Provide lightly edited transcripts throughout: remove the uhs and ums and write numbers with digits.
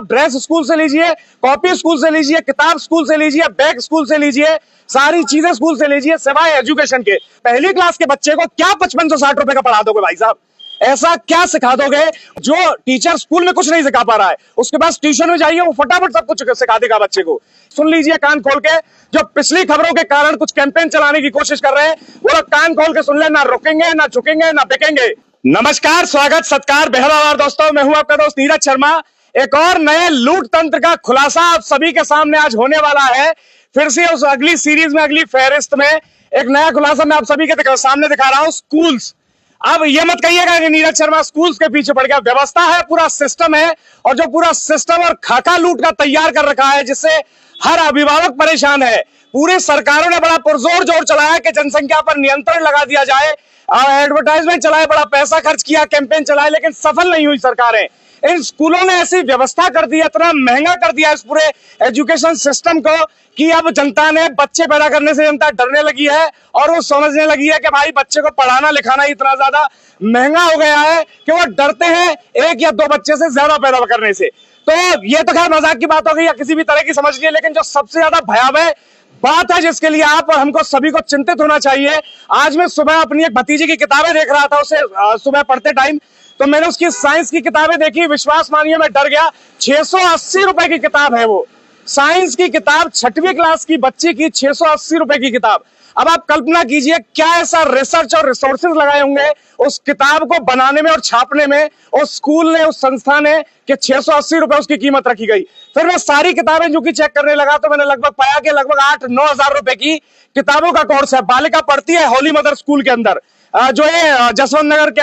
आप dress school से लीजिए, कॉपी स्कूल से लीजिए, किताब स्कूल से लीजिए, बैग स्कूल से लीजिए, सारी चीजें स्कूल से लीजिए सिवाय एजुकेशन के। पहली क्लास के बच्चे को क्या 5560 रुपए का पढ़ा दोगे भाई साहब? ऐसा क्या सिखा दोगे जो टीचर स्कूल में कुछ नहीं सिखा पा रहा है, उसके पास ट्यूशन में जाइए, वो फटाफट सब कुछ सिखा देगा बच्चे को। सुन लीजिए कान खोल के, जो पिछली खबरों के कारण कुछ कैंपेन चलाने की कोशिश कर रहे हैं, वो लोग कान खोल के सुन ले, ना रुकेंगे, ना झुकेंगे, ना बिकेंगे। नमस्कार, स्वागत, सत्कार, बेहद दोस्तों, मैं हूं आपका दोस्त नीरज शर्मा। एक और नए लूट तंत्र का खुलासा आप सभी के सामने आज होने वाला है। फिर से उस अगली सीरीज में, अगली फेहरिस्त में एक नया खुलासा मैं आप सभी के सामने दिखा रहा हूं। स्कूल्स, अब ये मत कहिएगा कि नीरज शर्मा स्कूल्स के पीछे पड़ गया। व्यवस्था है, पूरा सिस्टम है, और जो पूरा सिस्टम और खाका लूट का तैयार कर रखा है, जिससे हर अभिभावक परेशान है। पूरी सरकारों ने बड़ा पुरजोर जोर चलाया कि जनसंख्या पर नियंत्रण लगा दिया जाए, एडवर्टाइजमेंट चलाए, बड़ा पैसा खर्च किया, कैंपेन चलाए, लेकिन सफल नहीं हुई सरकारें। इन स्कूलों ने ऐसी व्यवस्था कर दी, इतना महंगा कर दिया इस पूरे एजुकेशन सिस्टम को कि अब जनता ने, बच्चे पैदा करने से जनता डरने लगी है और वो समझने लगी है कि भाई बच्चे को पढ़ाना लिखाना इतना ज्यादा महंगा हो गया है कि वो डरते हैं एक या दो बच्चे से ज्यादा पैदा करने से। तो ये तो खैर मजाक की बात हो गई या किसी भी तरह की समझ लीजिए, लेकिन जो सबसे ज्यादा भयावह बात है जिसके लिए आप और हमको सभी को चिंतित होना चाहिए। आज मैं सुबह अपनी एक भतीजी की किताबें देख रहा था, उसे सुबह पढ़ते टाइम, तो मैंने उसकी साइंस की किताबें देखी। विश्वास मानिए मैं डर गया। 680 रुपए की किताब है वो, साइंस की किताब, 6वीं क्लास की बच्ची की 680 रुपए की किताब। अब आप कल्पना कीजिए क्या ऐसा रिसर्च और रिसोर्सेज लगाए होंगे उस किताब को बनाने में और छापने में, उस स्कूल ने, उस संस्था ने, कि 680 रुपए उसकी कीमत रखी गई। फिर मैं सारी किताबें जो कि चेक करने लगा तो मैंने लगभग पाया कि लगभग 8-9 हजार रुपए की किताबों का कोर्स है। बालिका पढ़ती है होली मदर स्कूल के अंदर, जो है जसवंत नगर के,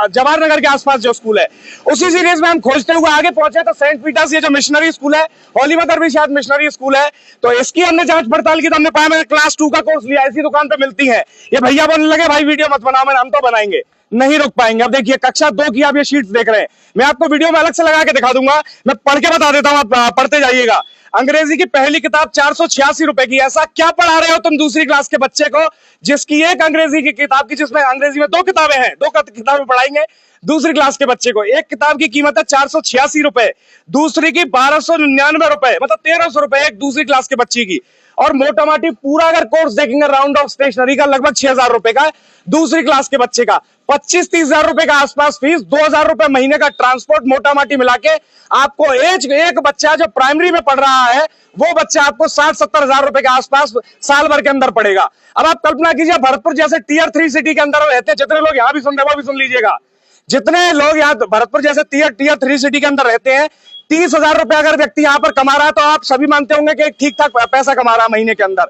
जवाहर नगर के आसपास जो स्कूल है। उसी सीरीज में हम खोजते हुए आगे पहुंचे तो सेंट पीटर्स, ये जो मिशनरी स्कूल है, होली मदर भी शायद मिशनरी स्कूल है, तो इसकी हमने जांच पड़ताल की तो हमने पाया, मैंने क्लास 2 का कोर्स लिया, इसी दुकान पे मिलती है। ये भैया बोलने लगे भाई वीडियो मत बनाओ, मैंने हम तो बनाएंगे, नहीं रुक पाएंगे। अब देखिए कक्षा 2 की आप ये शीट्स देख रहे हैं, मैं आपको वीडियो में अलग से लगा के दिखा दूंगा, मैं पढ़ के बता देता हूं, आप पढ़ते जाइएगा। अंग्रेजी की पहली किताब 486 रुपए की। ऐसा क्या पढ़ा रहे हो तुम दूसरी क्लास के बच्चे को जिसकी एक अंग्रेजी की किताब की, जिसमें अंग्रेजी में 2 किताबें हैं, 2 किताबें पढ़ाएंगे दूसरी क्लास के बच्चे को। एक किताब की कीमत है 486 रुपए, दूसरी की 1299 रुपए, मतलब 1300 रुपए एक दूसरी क्लास के बच्ची की। और मोटा माटी पूरा अगर कोर्स देखेंगे राउंड ऑफ स्टेशनरी का, लगभग 6000 रुपए का दूसरी क्लास के बच्चे का। 25-30 हजार रुपए का आसपास फीस, 2000 रुपए महीने का ट्रांसपोर्ट, मोटा माटी मिला के आपको एक बच्चा जो प्राइमरी में पढ़ रहा है वो बच्चा आपको 60-70 हजार रुपए के आसपास साल भर के अंदर पड़ेगा। अब आप कल्पना कीजिए भरतपुर जैसे टियर 3 सिटी के अंदर रहते हैं, जितने लोग यहाँ भी सुन रहे हैं वो भी सुन लीजिएगा, जितने लोग यहाँ भरतपुर जैसे टियर 3 सिटी के अंदर रहते हैं, 30 हजार रुपए अगर व्यक्ति यहाँ पर कमा रहा है तो आप सभी मानते होंगे कि ठीक ठाक पैसा कमा रहा है महीने के अंदर।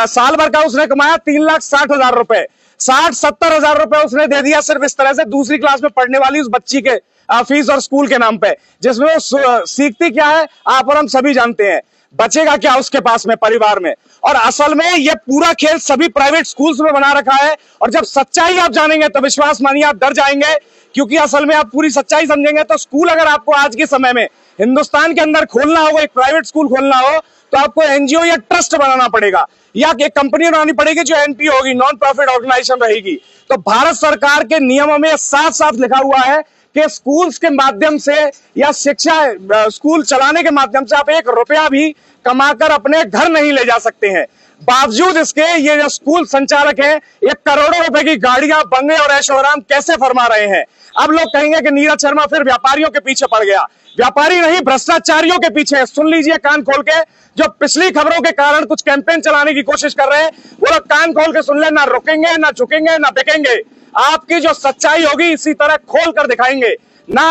साल भर का उसने कमाया 3,60,000 रुपए, 60-70 हजार रुपए उसने दे दिया सिर्फ इस तरह से दूसरी क्लास में पढ़ने वाली उस बच्ची के फीस और स्कूल के नाम पे, जिसमें वो सीखती क्या है आप और हम सभी जानते हैं। बचेगा क्या उसके पास में, परिवार में? और असल में ये पूरा खेल सभी प्राइवेट स्कूल्स में बना रखा है। और जब सच्चाई आप जानेंगे तो विश्वास मानिए आप डर जाएंगे, क्योंकि असल में आप पूरी सच्चाई समझेंगे तो स्कूल अगर आपको आज के समय में हिंदुस्तान के अंदर खोलना हो, एक प्राइवेट स्कूल खोलना हो, तो आपको एनजीओ या ट्रस्ट बनाना पड़ेगा, या एक कंपनी बनानी पड़ेगी जो एनपीओ होगी, नॉन प्रॉफिट ऑर्गेनाइजेशन रहेगी। तो भारत सरकार के नियमों में साफ साफ लिखा हुआ है कि स्कूल्स के माध्यम से या शिक्षा, स्कूल चलाने के माध्यम से आप 1 रुपया भी कमाकर अपने घर नहीं ले जा सकते हैं। बावजूद इसके ये जो स्कूल संचालक हैं, ये करोड़ों रुपए की गाड़ियां, बंगले और ऐशो आराम कैसे फरमा रहे हैं? अब लोग कहेंगे कि नीरज शर्मा फिर व्यापारियों के पीछे पड़ गया। व्यापारी नहीं, भ्रष्टाचारियों के पीछे। सुन लीजिए कान खोल के, जो पिछली खबरों के कारण कुछ कैंपेन चलाने की कोशिश कर रहे हैं, वो लोग कान खोल के सुन ले, ना रुकेंगे, ना झुकेंगे, ना बिकेंगे। आपकी जो सच्चाई होगी इसी तरह खोल कर दिखाएंगे। ना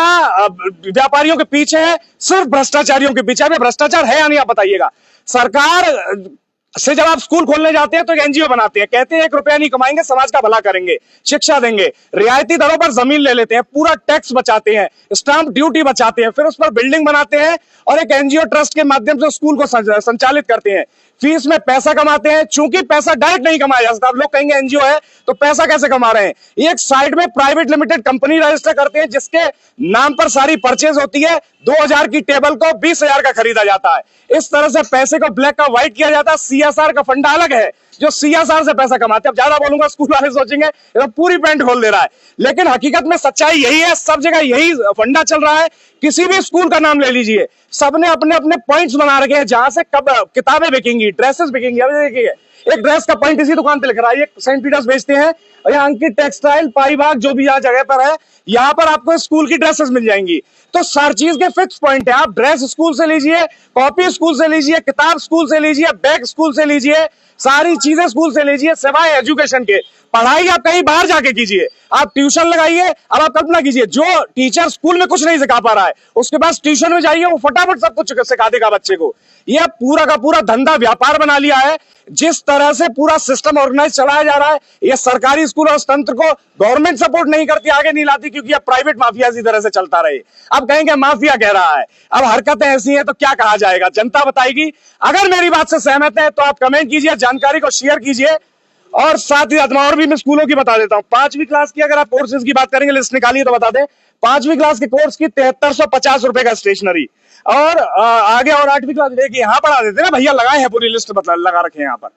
व्यापारियों के पीछे है, सिर्फ भ्रष्टाचारियों के पीछे। भ्रष्टाचार है या नहीं आप बताइएगा? सरकार से जब आप स्कूल खोलने जाते हैं तो एनजीओ बनाते हैं, कहते हैं 1 रुपया नहीं कमाएंगे, समाज का भला करेंगे, शिक्षा देंगे, रियायती दरों पर जमीन ले लेते हैं, पूरा टैक्स बचाते हैं, स्टाम्प ड्यूटी बचाते हैं, फिर उस पर बिल्डिंग बनाते हैं और एक एनजीओ ट्रस्ट के माध्यम से स्कूल को संचालित करते हैं। फीस में पैसा कमाते हैं। चूंकि पैसा डायरेक्ट नहीं कमाया जा सकता, आप लोग कहेंगे एनजीओ है तो पैसा कैसे कमा रहे हैं? एक साइड में प्राइवेट लिमिटेड कंपनी रजिस्टर करते हैं जिसके नाम पर सारी परचेज होती है। 2000 की टेबल को 20,000 का खरीदा जाता है। इस तरह से पैसे को ब्लैक का व्हाइट किया जाता है। सीएसआर का फंडा अलग है, जो सीएसआर से पैसा कमाते हैं। अब ज्यादा बोलूंगा स्कूल वाले सोचेंगे तो पूरी पैंट खोल दे रहा है, लेकिन हकीकत में सच्चाई यही है। सब जगह यही फंडा चल रहा है। किसी भी स्कूल का नाम ले लीजिए, सबने अपने अपने पॉइंट्स बना रखे हैं जहां से कब किताबें बिकेंगी, ड्रेसेस बिकेंगी। अब देखिए, एक ड्रेस का पॉइंट इसी दुकान पे लिख रहा है, ये सेंट पीटर्स बेचते हैं, और यहाँ अंकित टेक्सटाइल, पाई बाग, जो भी यहाँ जगह पर है, यहाँ पर आपको स्कूल की ड्रेसेस मिल जाएंगी। तो हर चीज के फिक्स पॉइंट है। आप ड्रेस स्कूल से लीजिए, कॉपी स्कूल से लीजिए, किताब स्कूल से लीजिए, बैग स्कूल से लीजिए, सारी चीजें स्कूल से लीजिए, सिवाय एजुकेशन के। पढ़ाई आप कहीं बाहर जाके कीजिए, आप ट्यूशन लगाइए। अब आप कल्पना कीजिए, जो टीचर स्कूल में कुछ नहीं सिखा पा रहा है, उसके पास ट्यूशन में जाइए, वो फटाफट सब कुछ सिखा देगा बच्चे को। यह पूरा का पूरा धंधा व्यापार बना लिया है। जिस तरह से पूरा सिस्टम ऑर्गेनाइज चलाया जा रहा है, ये सरकारी स्कूल और तंत्र को गवर्नमेंट सपोर्ट नहीं करती, आगे नहीं लाती, क्योंकि अब प्राइवेट माफिया इसी तरह से चलता रहे। अब कहेंगे माफिया कह रहा है, अब हरकतें ऐसी हैं तो क्या कहा जाएगा, जनता बताएगी। अगर मेरी बात से सहमत है तो आप कमेंट कीजिए, जानकारी को शेयर कीजिए, और साथ ही साथ और भी मैं स्कूलों की बता देता हूं। 5वीं क्लास की अगर आप कोर्सेज की बात करेंगे, लिस्ट निकालिए तो बता दें। 5वीं क्लास के कोर्स की 7350 रुपए का स्टेशनरी, और आगे और 8वीं क्लास देखिए, यहां पढ़ा देते ना भैया, लगाए हैं पूरी लिस्ट लगा रखे हैं यहाँ पर।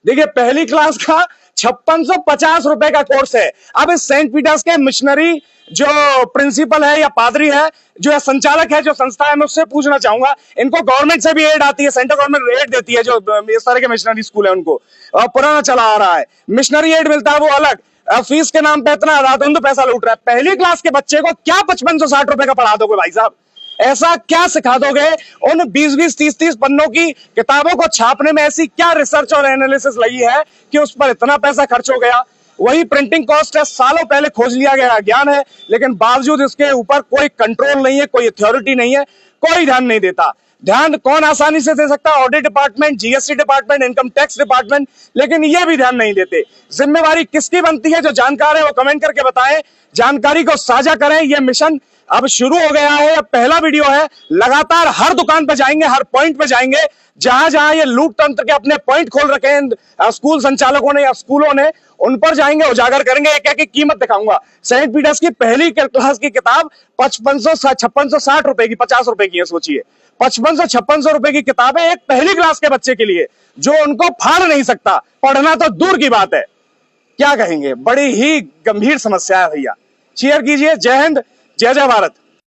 देखिए, पहली क्लास का 5650 रुपए का कोर्स है। अब इस सेंट पीटर्स के मिशनरी जो प्रिंसिपल है या पादरी है, जो संचालक है, जो संस्था है, मैं उससे पूछना चाहूंगा, इनको गवर्नमेंट से भी एड आती है, सेंट्रल गवर्नमेंट एड देती है, जो इस तरह के मिशनरी स्कूल है उनको पुराना चला आ रहा है, मिशनरी एड मिलता है वो अलग, फीस के नाम पे इतना रातों पैसा लूट रहा है। पहली क्लास के बच्चे को क्या 5560 रुपए का पढ़ा दोगे भाई साहब? ऐसा क्या सिखा दोगे? उन 20-20, 30-30 पन्नों की किताबों को छापने में ऐसी क्या रिसर्च और एनालिसिस लगी है कि उस पर इतना पैसा खर्च हो गया? वही प्रिंटिंग कॉस्ट है, सालों पहले खोज लिया गया ज्ञान है, लेकिन बावजूद इसके ऊपर कोई कंट्रोल नहीं है, कोई अथॉरिटी नहीं है, कोई ध्यान नहीं देता। ध्यान कौन आसानी से दे सकता है? Audit department, GST department, income tax department, लेकिन ये भी ध्यान नहीं देते। जिम्मेवारी किसकी बनती है? जो जानकार है वो कमेंट करके बताएं, जानकारी को साझा करें। ये मिशन अब शुरू हो गया है, अब पहला वीडियो है, लगातार हर दुकान पे जाएंगे, हर पॉइंट पे जाएंगे, जहां जहां ये लूट तंत्र के अपने पॉइंट खोल रखे हैं स्कूल संचालकों ने या स्कूलों ने, उन पर जाएंगे, उजागर करेंगे, एक एक कीमत दिखाऊंगा। सेंट पीटर्स की पहली क्लास की किताब 5660 रुपए की, 50 रुपए की है, सोचिए 5500 रुपए की किताबें एक पहली क्लास के बच्चे के लिए, जो उनको फाड़ नहीं सकता, पढ़ना तो दूर की बात है। क्या कहेंगे? बड़ी ही गंभीर समस्या है भैया। शेयर कीजिए। जय हिंद, जय जय भारत।